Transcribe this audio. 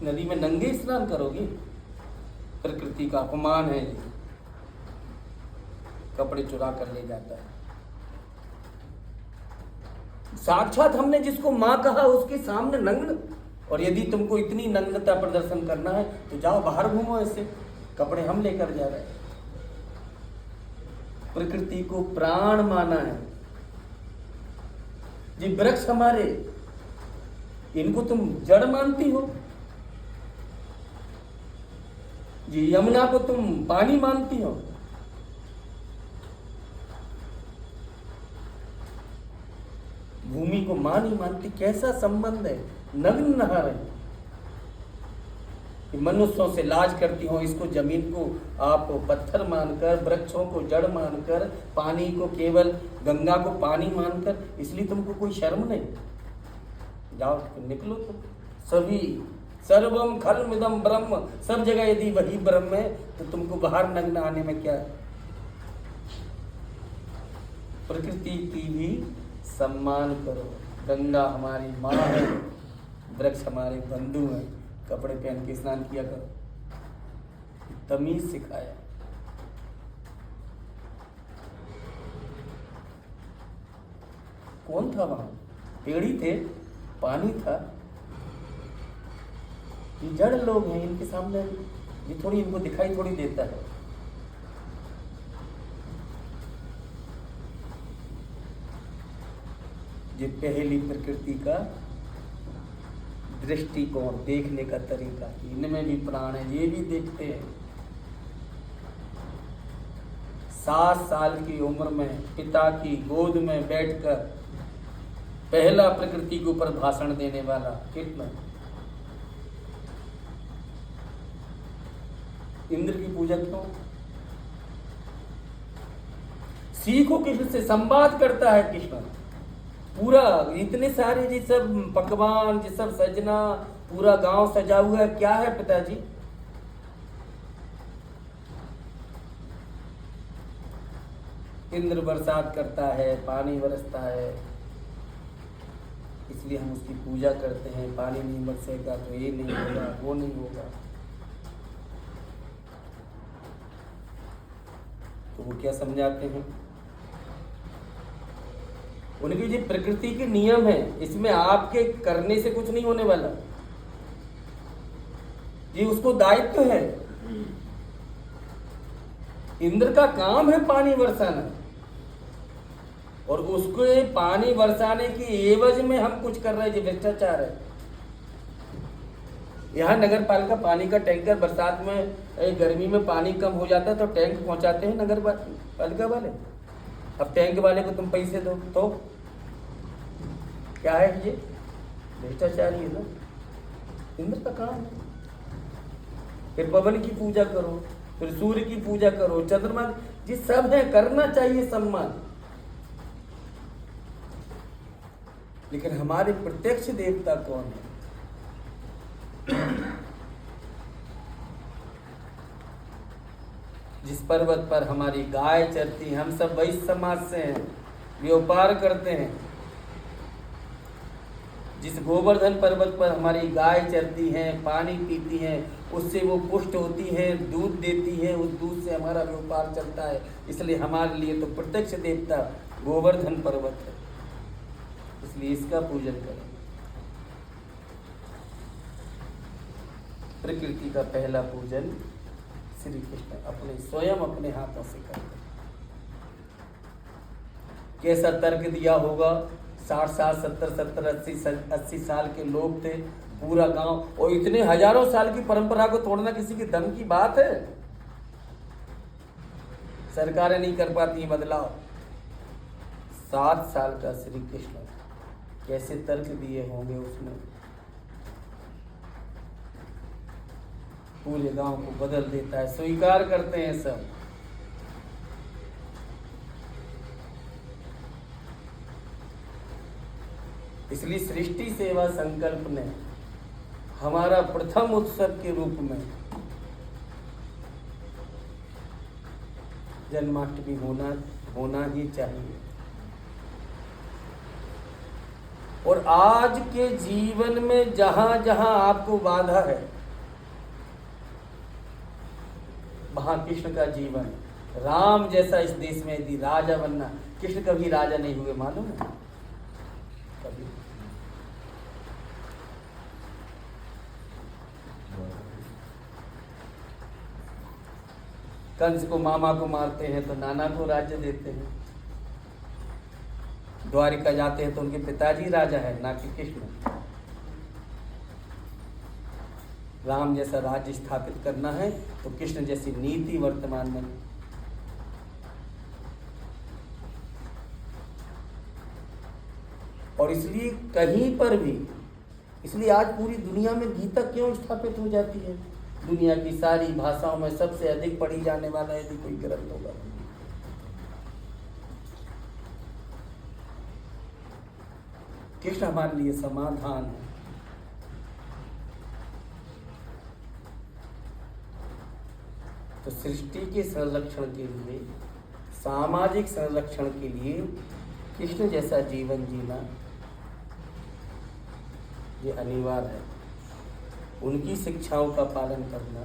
नदी में नंगे स्नान करोगे? प्रकृति का अपमान है ये। कपड़े चुरा कर ले जाता है। साक्षात हमने जिसको मां कहा उसके सामने नग्न। और यदि तुमको इतनी नग्नता प्रदर्शन करना है तो जाओ बाहर घूमो, ऐसे कपड़े हम लेकर जा रहे हैं। प्रकृति को प्राण माना है। जी वृक्ष हमारे, इनको तुम जड़ मानती हो। जी यमुना को तुम पानी मानती हो। भूमि को मां नहीं मानती। कैसा संबंध है? नग्न नहा रहे, मनुष्यों से लाज करती हो। इसको जमीन को आप पत्थर मानकर, वृक्षों को जड़ मानकर, पानी को केवल गंगा को पानी मानकर, इसलिए तुमको कोई शर्म नहीं। जाओ निकलो तुम। सभी सर्वम खलमिदम ब्रह्म, सब जगह यदि वही ब्रह्म है तो तुमको बाहर नग्न आने में क्या है? प्रकृति की भी सम्मान करो। गंगा हमारी माँ है, वृक्ष हमारे बंधु हैं। कपड़े पहन के स्नान किया करो। तमीज सिखाया। कौन था वहां? पेड़ी थे, पानी था। ये जड़ लोग हैं, इनके सामने ये थोड़ी, इनको दिखाई थोड़ी देता है। ये पहली प्रकृति का दृष्टिकोण, देखने का तरीका, इनमें भी प्राण है, ये भी देखते हैं। 7 साल की उम्र में पिता की गोद में बैठकर पहला प्रकृति के ऊपर भाषण देने वाला कितना। इंद्र की पूजा क्यों? सीखो कृष्ण से, संवाद करता है कृष्ण। पूरा इतने सारे जी सब पकवान, जी सब सजना, पूरा गांव सजा हुआ है। क्या है पिताजी? इंद्र बरसात करता है, पानी बरसता है, इसलिए हम उसकी पूजा करते हैं। पानी नहीं बरसेगा तो ये नहीं होगा, वो नहीं होगा। तो वो क्या समझाते हैं? उनकी जो प्रकृति के नियम है, इसमें आपके करने से कुछ नहीं होने वाला। ये उसको दायित्व है। इंद्र का काम है पानी बरसाना, और उसको पानी बरसाने की एवज में हम कुछ कर रहे हैं, जो भ्रष्टाचार है। यहाँ नगर पालिका पानी का टैंकर, बरसात में गर्मी में पानी कम हो जाता है तो टैंक पहुंचाते हैं नगर पालिका वाले। अब टैंक वाले को तुम पैसे दो तो क्या है? ये भ्रष्टाचार ही है ना। इंद्र का काम है। फिर पवन की पूजा करो, फिर सूर्य की पूजा करो, चंद्रमा, जी सब है, करना चाहिए सम्मान। लेकिन हमारे प्रत्यक्ष देवता कौन है? जिस पर्वत पर हमारी गाय चरती है, हम सब वैश्य समाज से हैं, व्यापार करते हैं। जिस गोवर्धन पर्वत पर हमारी गाय चरती है, पानी पीती है, उससे वो पुष्ट होती है, दूध देती है, उस दूध से हमारा व्यापार चलता है। इसलिए हमारे लिए तो प्रत्यक्ष देवता गोवर्धन पर्वत है, इसलिए इसका पूजन करें। प्रकृति का पहला पूजन श्री कृष्ण अपने स्वयं अपने हाथों से करते। कैसा तर्क दिया होगा? 60 साल 70-80 साल के लोग थे, पूरा गांव, और इतने हजारों साल की परंपरा को तोड़ना किसी की दम की बात है? सरकारें नहीं कर पाती बदलाव। 7 साल का श्री कृष्ण कैसे तर्क दिए होंगे उसने, पूरे गांव को बदल देता है। स्वीकार करते हैं सब। इसलिए सृष्टि सेवा संकल्प ने हमारा प्रथम उत्सव के रूप में जन्माष्टमी होना ही चाहिए। और आज के जीवन में जहां जहां आपको बाधा है, वहाँ कृष्ण का जीवन, राम जैसा इस देश में यदि राजा बनना, कृष्ण कभी राजा नहीं हुए मालूम है? कभी। कंस को मामा को मारते हैं तो नाना को राज्य देते हैं, द्वारिका जाते हैं तो उनके पिताजी राजा है, ना कि कृष्ण। राम जैसा राज्य स्थापित करना है तो कृष्ण जैसी नीति वर्तमान में। और इसलिए कहीं पर भी, इसलिए आज पूरी दुनिया में गीता क्यों स्थापित हो जाती है? दुनिया की सारी भाषाओं में सबसे अधिक पढ़ी जाने वाला यदि कोई ग्रंथ होगा, कृष्ण हमारे लिए समाधान है। तो सृष्टि के संरक्षण के लिए, सामाजिक संरक्षण के लिए कृष्ण जैसा जीवन जीना ये अनिवार्य है। उनकी शिक्षाओं का पालन करना